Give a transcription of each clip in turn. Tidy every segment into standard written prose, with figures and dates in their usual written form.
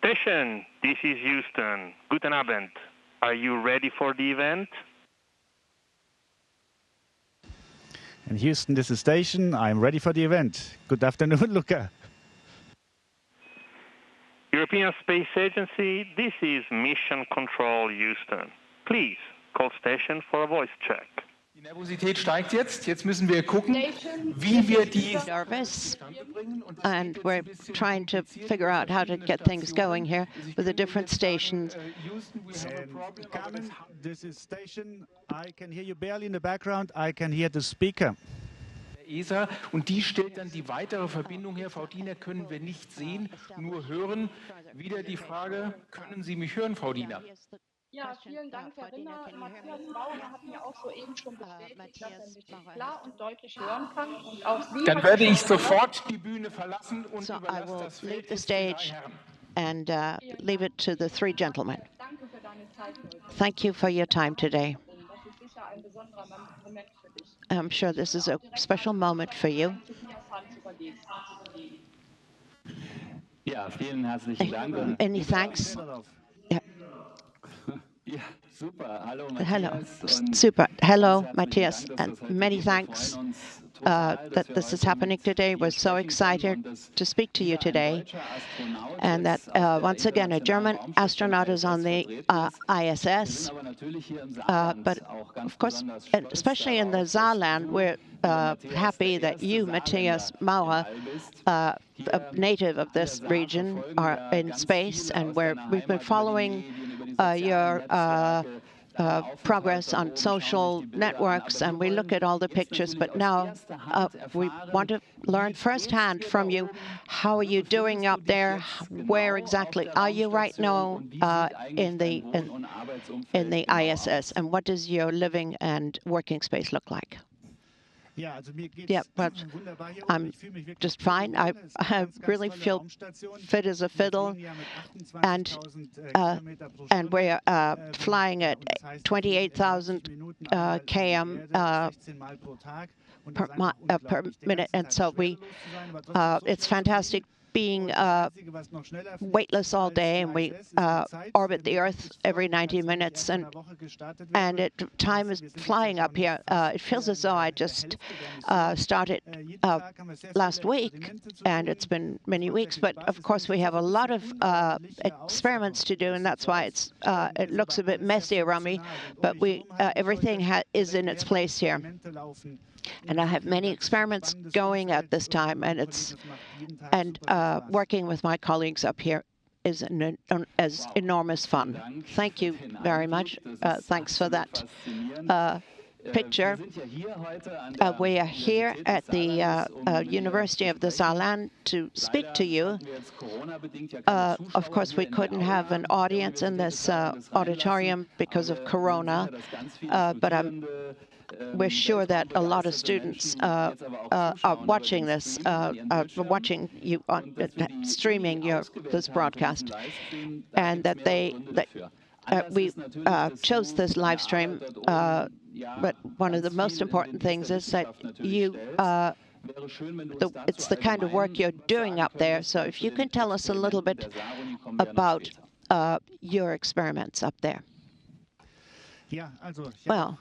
Station, this is Houston. Guten Abend. Are you ready for the event? And Houston, this is Station. I'm ready for the event. Good afternoon, Luca. European Space Agency, this is Mission Control Houston. Please call Station for a voice check. Die Nervosität steigt jetzt. Jetzt müssen wir gucken, wie wir die nervous, and we're trying to figure out how to get things going here with the different stations. Carmen, this is Station. I can hear you barely in the background. I can hear the speaker. ESA, und die stellt dann die weitere Verbindung her. Frau Diener können wir nicht sehen, nur hören. Wieder die Frage, können Sie mich hören, Frau Diener? Ja, vielen Dank, Herr Rinner. Mattias Maurer hat mir auch soeben schon bestätigt, dass er mich klar und deutlich hören kann. Und auch Sie. Dann werde ich sofort die Bühne verlassen und So I will das leave Feld the stage and leave it to the three gentlemen. Danke für deine Zeit heute. Thank you for your time today. Das ist sicher ein besonderer Moment für dich. I'm sure this is a special moment for you. Ja, vielen herzlichen Dank. Many thanks. Ja, super. Hallo, Hello, Matthias. super. Hello, Matthias, and many thanks that this is happening today. We're so excited to speak to you today, and that once again a German astronaut is on the ISS. But of course, especially in the Saarland, we're happy that you, Mattias Maurer, a native of this region, are in space, and we've been following your progress on social networks, and we look at all the pictures, but now we want to learn firsthand from you, how are you doing up there? Where exactly are you right now in the ISS, and what does your living and working space look like? Yeah, but I'm just fine. I really feel fit as a fiddle, and we're flying at 28,000 km per minute, and so it's fantastic being weightless all day, and we orbit the Earth every 90 minutes, and time is flying up here. It feels as though I just started last week, and it's been many weeks, but of course we have a lot of experiments to do, and that's why it looks a bit messy around me, but everything is in its place here. And I have many experiments going at this time, and working with my colleagues up here is enormous fun. Thank you very much. Thanks for that picture. We are here at the University of the Saarland to speak to you. Of course, we couldn't have an audience in this auditorium because of Corona, but we're sure that a lot of students are watching this, watching you streaming this broadcast, and that we chose this live stream. But one of the most important things is that it's the kind of work you're doing up there. So if you can tell us a little bit about your experiments up there. Well.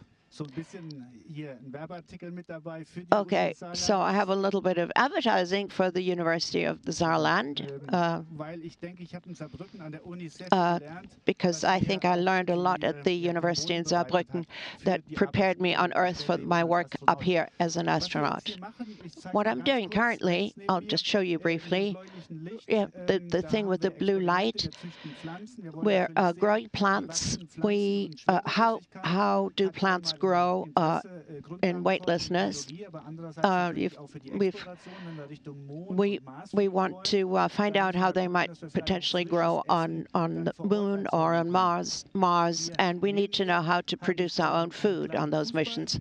Okay, so I have a little bit of advertising for the University of the Saarland, because I think I learned a lot at the University in Saarbrücken that prepared me on Earth for my work up here as an astronaut. What I'm doing currently, I'll just show you briefly, the thing with the blue light. We're growing plants. How do plants grow in weightlessness? We want to find out how they might potentially grow on the moon or on Mars, and we need to know how to produce our own food on those missions.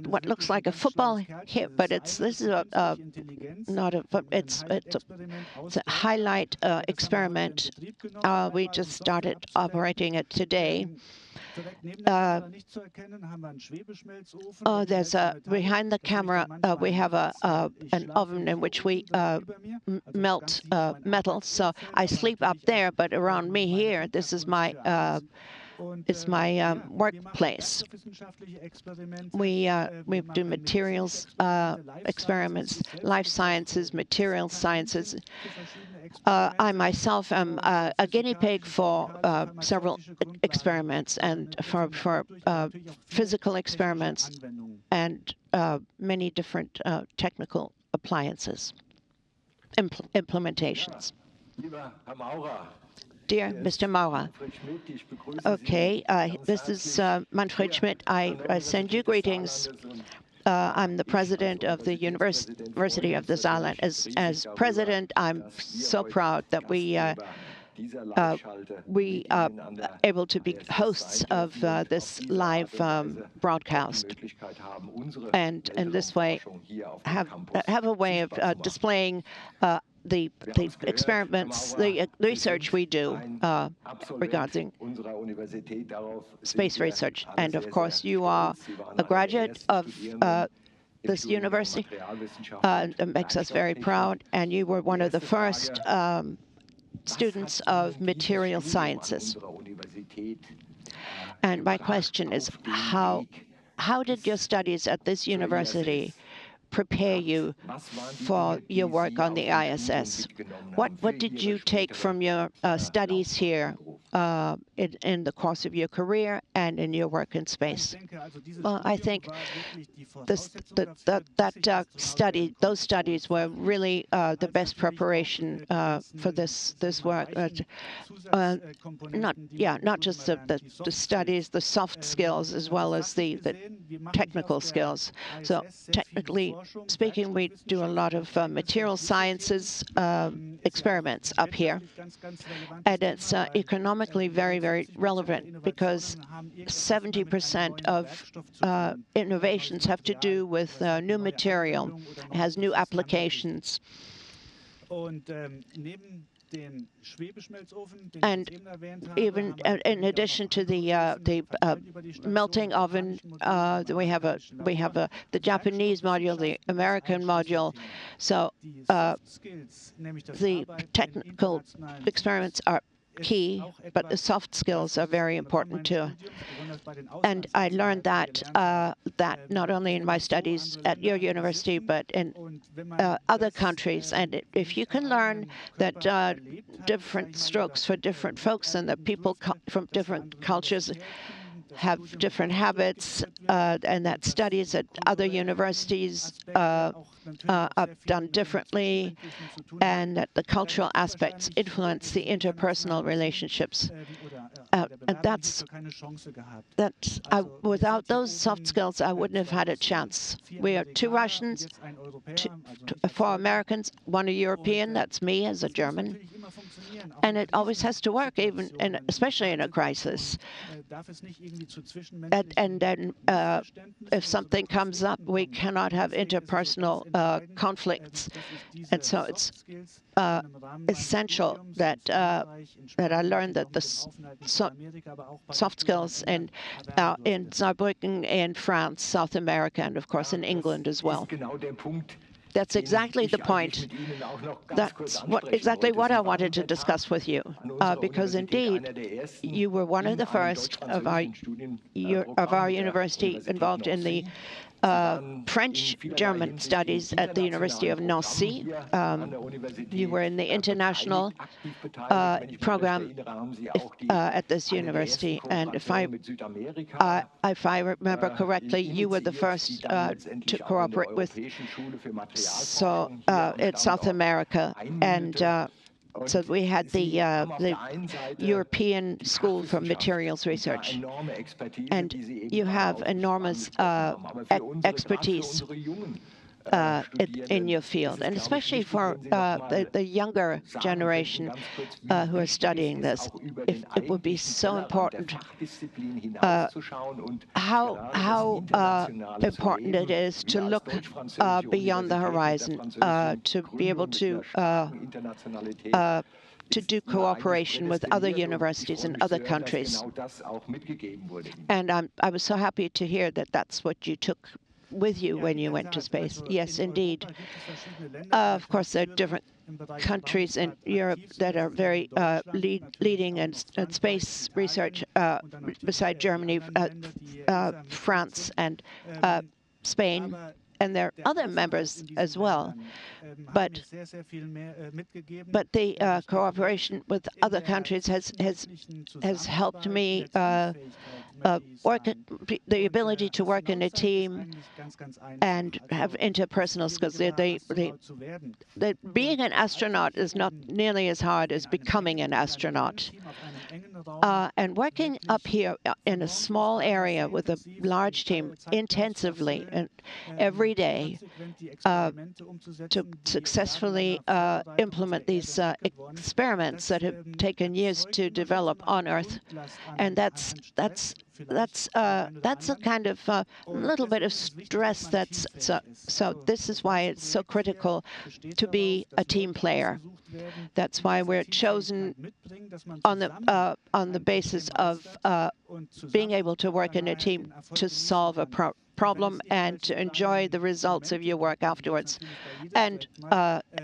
What looks like a football here, but it's a highlight experiment. We just started operating it today. behind the camera, we have an oven in which we melt metal. So I sleep up there, but around me here, this is my workplace. We do materials experiments, life sciences, material sciences. I myself am a guinea pig for several experiments and for physical experiments and many different technical appliances, implementations. Dear Mr. Maurer, okay, this is Manfred Schmidt. I send you greetings. I'm the president of the University of the Saarland. As president, I'm so proud that we are able to be hosts of this live broadcast, and in this way have a way of displaying the experiments, the research we do regarding space research. And of course, you are a graduate of this university. It makes us very proud. And you were one of the first students of material sciences. And my question is, how did your studies at this university prepare you for your work on the ISS? What did you take from your studies here in the course of your career and in your work in space? Well, I think those studies were really the best preparation for this work. Not just the studies, the soft skills, as well as the technical skills. So technically speaking, we do a lot of material sciences experiments up here, and it's economically very, very relevant because 70% of innovations have to do with new material. It has new applications. And even in addition to the melting oven, we have the Japanese module, the American module. So the technical experiments are key, but the soft skills are very important too. And I learned that not only in my studies at your university, but in other countries. And if you can learn that different strokes for different folks and that people from different cultures have different habits, and that studies at other universities are done differently, and that the cultural aspects influence the interpersonal relationships. And without those soft skills, I wouldn't have had a chance. We are 2 Russians, 4 Americans, 1 a European, that's me as a German. And it always has to work, especially in a crisis. And then if something comes up, we cannot have interpersonal conflicts. And so it's essential that I learned that the soft skills in Saarbrücken, in France, South America, and of course in England as well. That's exactly the point. That's exactly what I wanted to discuss with you, because indeed, you were one of the first of our university involved in the French-German studies at the University of Nancy. You were in the international program at this university, and if I remember correctly, you were the first to cooperate with in South America, and so we had the European School for Materials Research, and you have enormous expertise in your field, and especially for the younger generation who are studying this. It would be so important how important it is to look beyond the horizon, to be able to to do cooperation with other universities in other countries. And I was so happy to hear that that's what you took with you when you went to space. Yes, indeed. Of course, there are different countries in Europe that are very leading in space research, beside Germany, France, and Spain. And there are other members as well. But the cooperation with other countries has helped me the ability to work in a team and have interpersonal skills. Being an astronaut is not nearly as hard as becoming an astronaut. And working up here in a small area with a large team intensively and every day to successfully implement these experiments that have taken years to develop on Earth, and that's a kind of little bit of stress. So this is why it's so critical to be a team player. That's why we're chosen on the basis of being able to work in a team to solve a problem and to enjoy the results of your work afterwards. And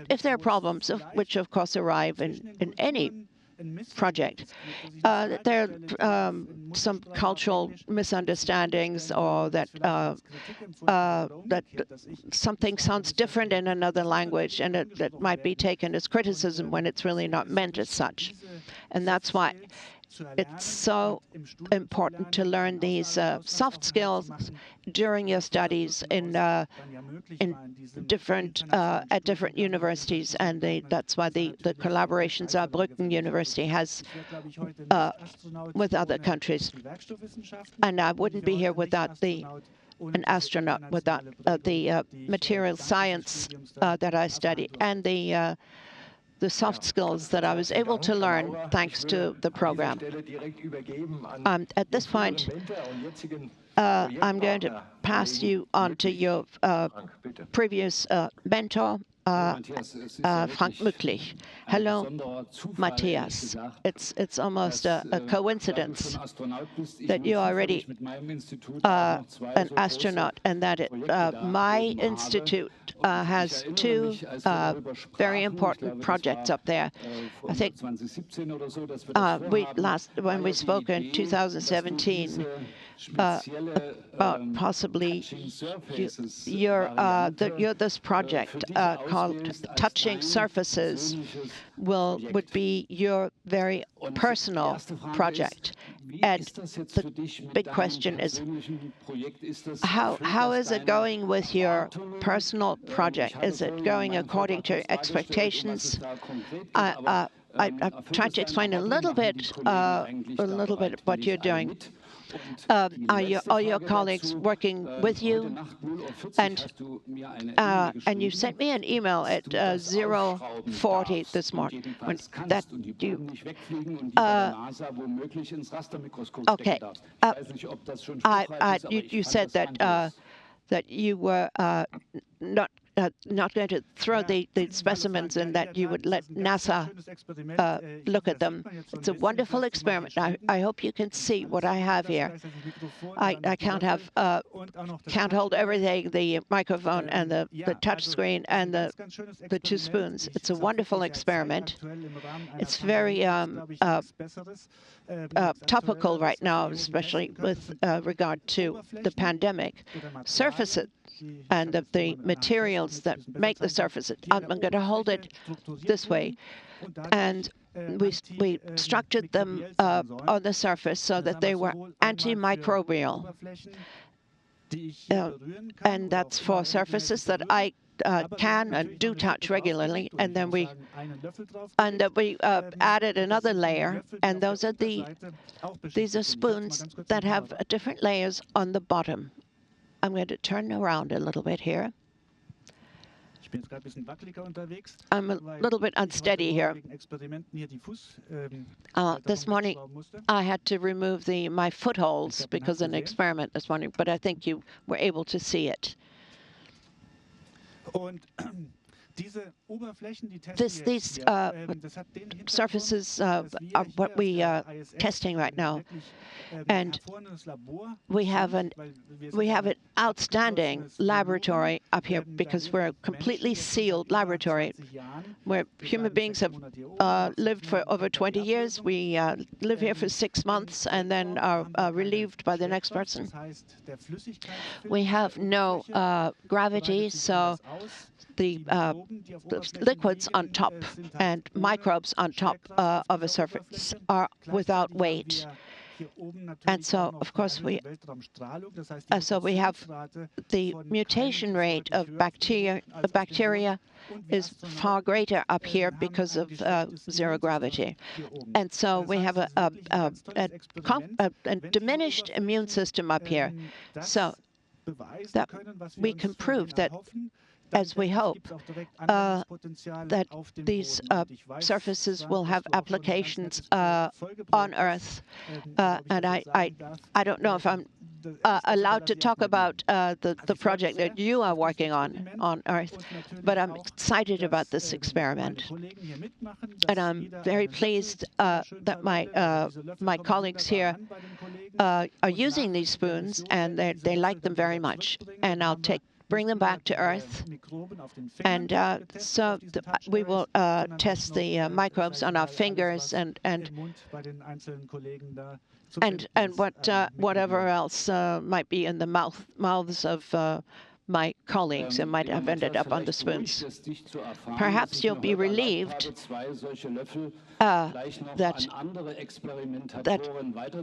if there are problems, which of course arrive in any project, there are some cultural misunderstandings, or that something sounds different in another language, and it might be taken as criticism when it's really not meant as such. And that's why it's so important to learn these soft skills during your studies in different at different universities, and that's why the collaboration Saarbrücken University has with other countries. And I wouldn't be here without an astronaut, without the material science that I studied, and the soft skills that I was able to learn thanks to the program. At this point, I'm going to pass you on to your previous mentor, Frank Mücklich. Hello, Matthias. It's almost a coincidence that you're already an astronaut, and that my institute has two very important projects up there. I think when we spoke in 2017, about possibly this project called Touching Surfaces would be your very personal project. And the big question is, how is it going with your personal project? Is it going according to expectations? I tried to explain a little bit what you're doing. Are your colleagues working with you? And you sent me an email at 0:40 this morning. Okay. You said that you were not going to throw the specimens, and that you would let NASA look at them. It's a wonderful experiment. I hope you can see what I have here. I can't hold everything, the microphone and the touch screen and the two spoons. It's a wonderful experiment. It's very topical right now, especially with regard to the pandemic. Surfaces and the materials that make the surfaces. I'm going to hold it this way. And we structured them on the surface so that they were antimicrobial. And that's for surfaces that I can and do touch regularly. And then we added another layer, and these are spoons that have different layers on the bottom. I'm going to turn around a little bit here. I'm a little bit unsteady here. This morning, I had to remove my footholds because of an experiment this morning, but I think you were able to see it. These surfaces are what we are testing right now. And we have an outstanding laboratory up here because we're a completely sealed laboratory where human beings have lived for over 20 years. We live here for 6 months and then are relieved by the next person. We have no gravity, so the liquids on top and microbes on top of a surface are without weight. And so, of course, we have the mutation rate of bacteria is far greater up here because of zero gravity. And so we have a diminished immune system up here. So that we can prove that, as we hope, that these surfaces will have applications on Earth. And I don't know if I'm allowed to talk about the project that you are working on Earth, but I'm excited about this experiment. And I'm very pleased that my colleagues here are using these spoons, and they like them very much. And I'll bring them back to Earth, and so we will test the microbes on our fingers and whatever else might be in the mouths of my colleagues and might have ended up on the spoons. Perhaps you'll be relieved that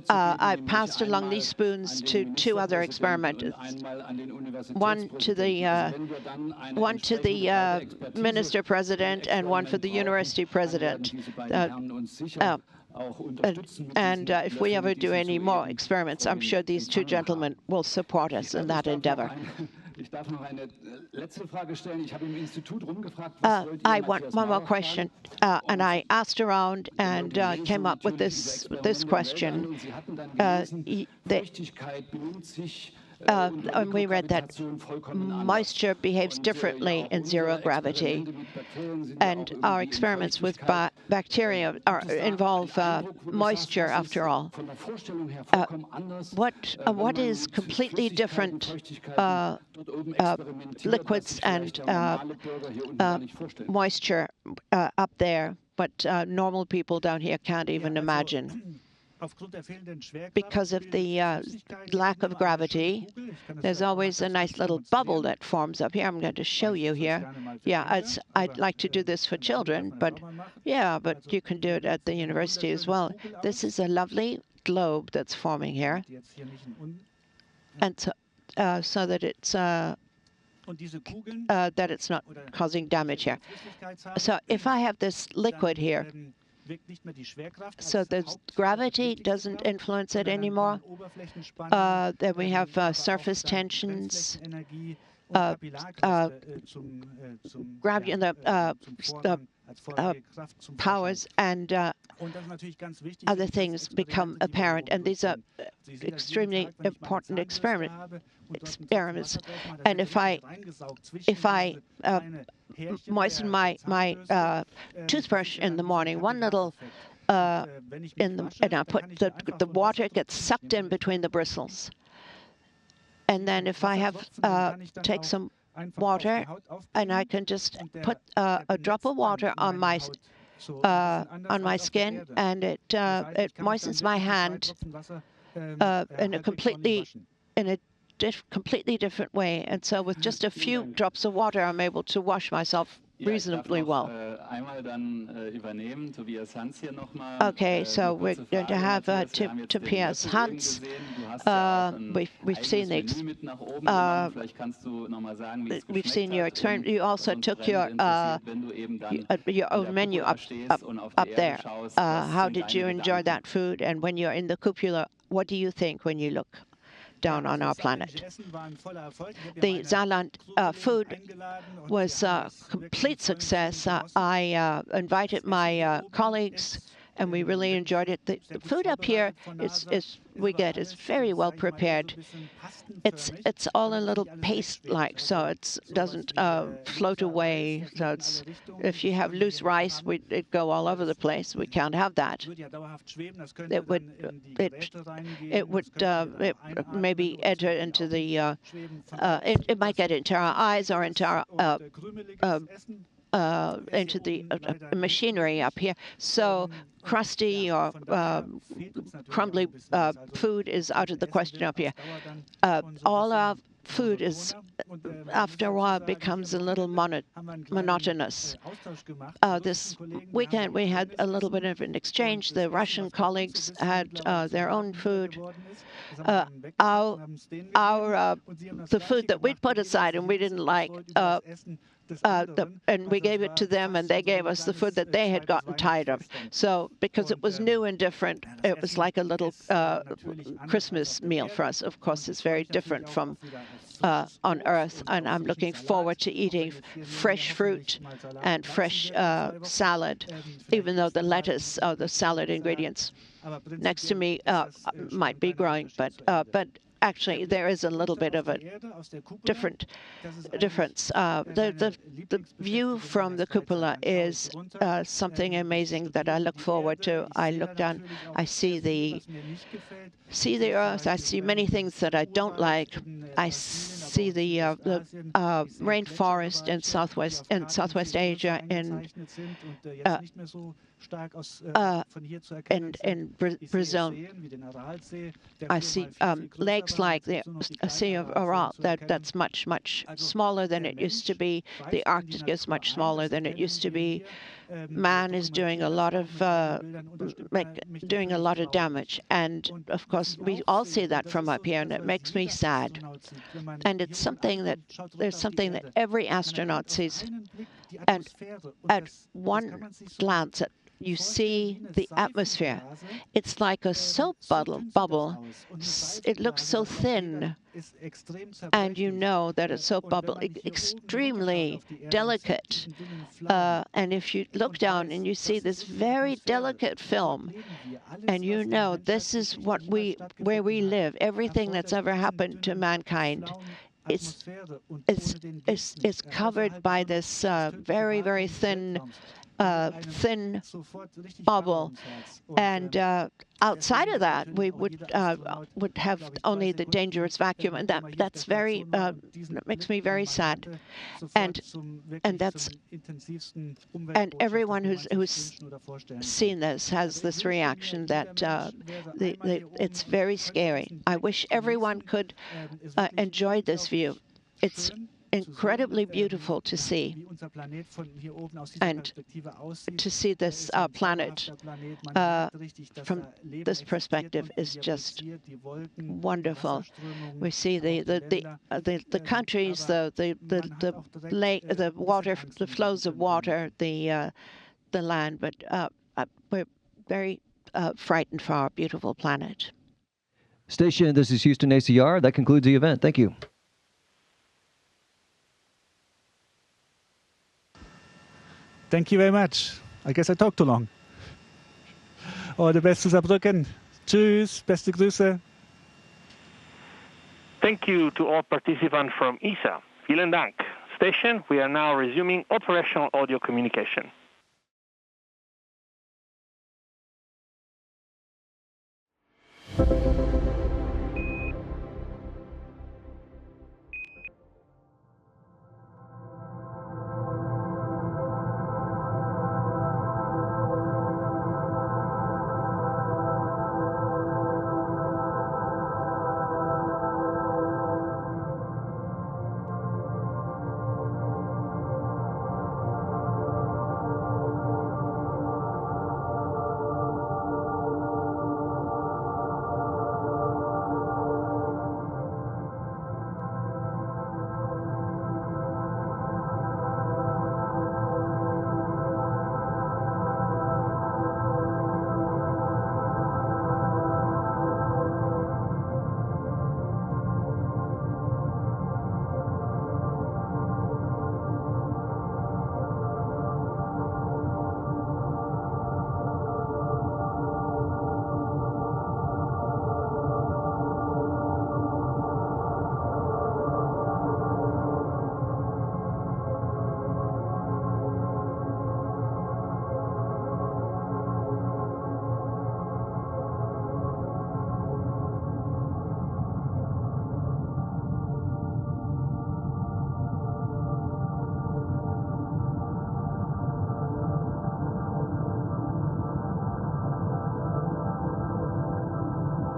I passed along these spoons to 2 other experimenters, one to the minister president and one for the university president. And if we ever do any more experiments, I'm sure these 2 gentlemen will support us in that endeavor. I want one more question, and I asked around and came up with this question. And we read that moisture behaves differently in zero gravity, and our experiments with bacteria involve moisture after all. What is completely different liquids and moisture up there, but normal people down here can't even imagine? Because of the lack of gravity, there's always a nice little bubble that forms up here. I'm going to show you here. Yeah, I'd like to do this for children, but you can do it at the university as well. This is a lovely globe that's forming here, and so that it's not causing damage here. So if I have this liquid here, so the gravity doesn't influence it anymore. Then we have surface tensions, gravity and the powers and other things become apparent, and these are extremely important experiments. And if I moisten my toothbrush in the morning, one little and I put the water gets sucked in between the bristles, and then if I have take some water, and I can just put a drop of water on my skin, and it moistens my hand in a completely different way. And so with just a few drops of water, I'm able to wash myself reasonably well. Okay, so we're going to have Tobias Hans. We've seen we've seen your experiment. You also took your own menu up there. How did you enjoy that food? And when you're in the cupola, what do you think when you look down on our planet? The Saarland food was a complete success. I invited my colleagues and we really enjoyed it. The food up here is very well prepared. It's all a little paste-like, so it doesn't float away. So if you have loose rice, it'd go all over the place. We can't have that. It would maybe enter into the. It might get into our eyes or into our into the machinery up here. So crusty or crumbly food is out of the question up here. All our food is, after a while, becomes a little monotonous. This weekend we had a little bit of an exchange. The Russian colleagues had their own food. The food that we'd put aside and we didn't like, and we gave it to them, and they gave us the food that they had gotten tired of. So, because it was new and different, it was like a little Christmas meal for us. Of course, it's very different from on Earth, and I'm looking forward to eating fresh fruit and fresh salad, even though the lettuce or the salad ingredients next to me might be growing, but actually, there is a little bit of a difference. The view from the cupola is something amazing that I look forward to. I look down, I see the Earth. I see many things that I don't like. I see the rainforest in Southwest Asia, in Brazil. I see lakes like the Sea of Aral that's much smaller than it used to be. The Arctic is much smaller than it used to be. Man is doing a lot of damage, and of course we all see that from up here, and it makes me sad. And it's something that every astronaut sees, and at one glance you see the atmosphere. It's like a soap bubble. It looks so thin. And you know that a soap bubble is extremely delicate. And if you look down and you see this very delicate film, and you know this is where we live, everything that's ever happened to mankind is covered by this very, very thin bubble, and outside of that, we would have only the dangerous vacuum, and that makes me very sad. And everyone who's seen this has this reaction that it's very scary. I wish everyone could enjoy this view. It's incredibly beautiful to see, and to see this planet from this perspective is just wonderful. We see the countries, the lake, the water, the flows of water, the land, but we're very frightened for our beautiful planet. Station, this is Houston ACR. That concludes the event. Thank you. Thank you very much. I guess I talked too long. All the best to Saarbrücken. Tschüss, beste Grüße. Thank you to all participants from ESA. Vielen Dank. Station, we are now resuming operational audio communication.